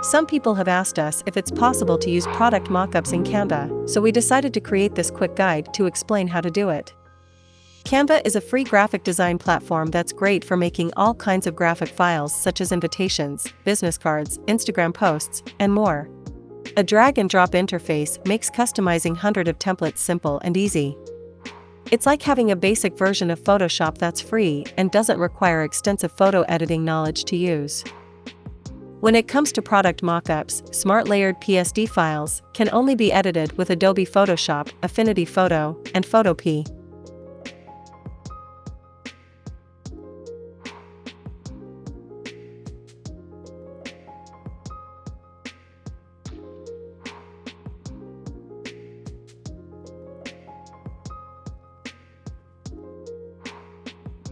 Some people have asked us if it's possible to use product mockups in Canva, so we decided to create this quick guide to explain how to do it. Canva is a free graphic design platform that's great for making all kinds of graphic files such as invitations, business cards, Instagram posts, and more. A drag-and-drop interface makes customizing hundreds of templates simple and easy. It's like having a basic version of Photoshop that's free and doesn't require extensive photo editing knowledge to use. When it comes to product mockups, smart layered PSD files can only be edited with Adobe Photoshop, Affinity Photo, and Photopea.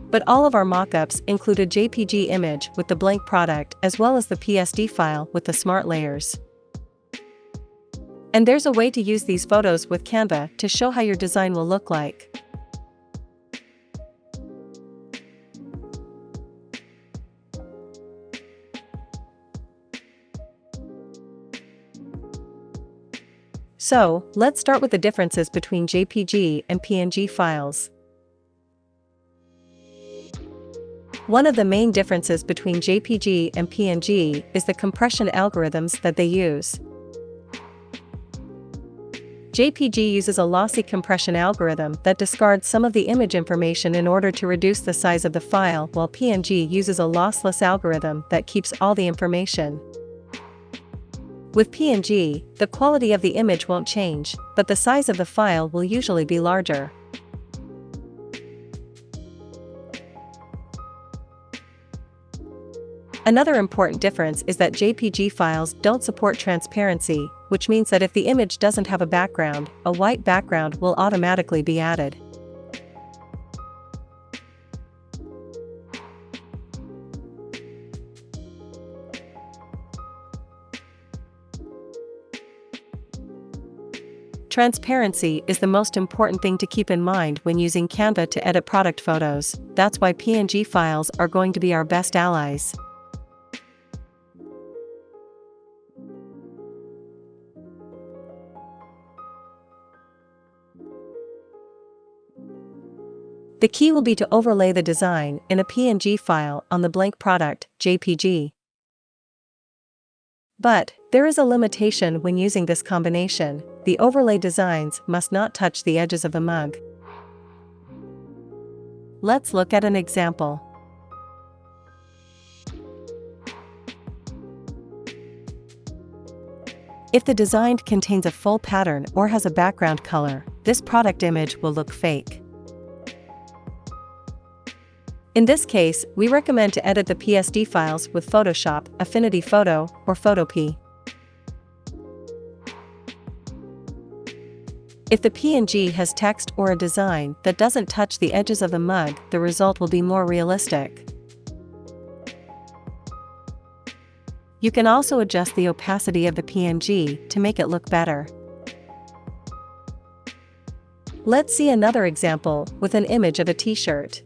But all of our mockups include a JPG image with the blank product as well as the PSD file with the smart layers. And there's a way to use these photos with Canva to show how your design will look like. So, let's start with the differences between JPG and PNG files. One of the main differences between JPG and PNG is the compression algorithms that they use. JPG uses a lossy compression algorithm that discards some of the image information in order to reduce the size of the file, while PNG uses a lossless algorithm that keeps all the information. With PNG, the quality of the image won't change, but the size of the file will usually be larger. Another important difference is that JPG files don't support transparency, which means that if the image doesn't have a background, a white background will automatically be added. Transparency is the most important thing to keep in mind when using Canva to edit product photos. That's why PNG files are going to be our best allies. The key will be to overlay the design in a PNG file on the blank product, JPG. But there is a limitation when using this combination: the overlay designs must not touch the edges of the mug. Let's look at an example. If the design contains a full pattern or has a background color, this product image will look fake. In this case, we recommend to edit the PSD files with Photoshop, Affinity Photo, or Photopea. If the PNG has text or a design that doesn't touch the edges of the mug, the result will be more realistic. You can also adjust the opacity of the PNG to make it look better. Let's see another example with an image of a t-shirt.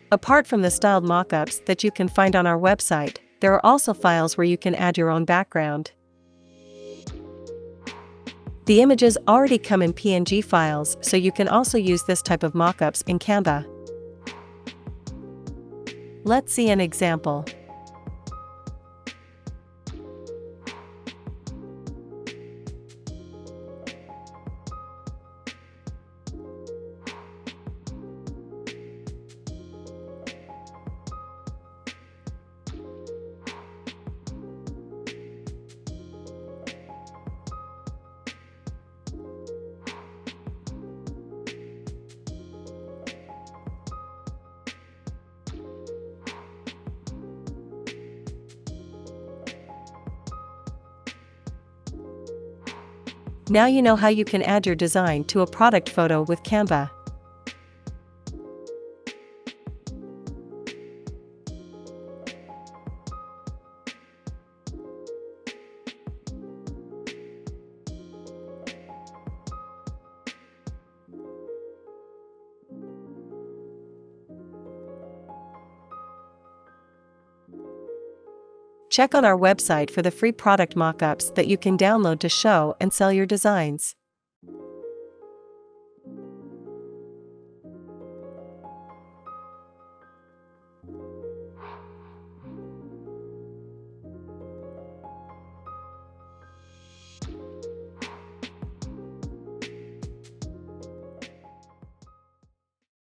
Apart from the styled mockups that you can find on our website, there are also files where you can add your own background. The images already come in PNG files, so you can also use this type of mockups in Canva. Let's see an example. Now you know how you can add your design to a product photo with Canva. Check on our website for the free product mockups that you can download to show and sell your designs.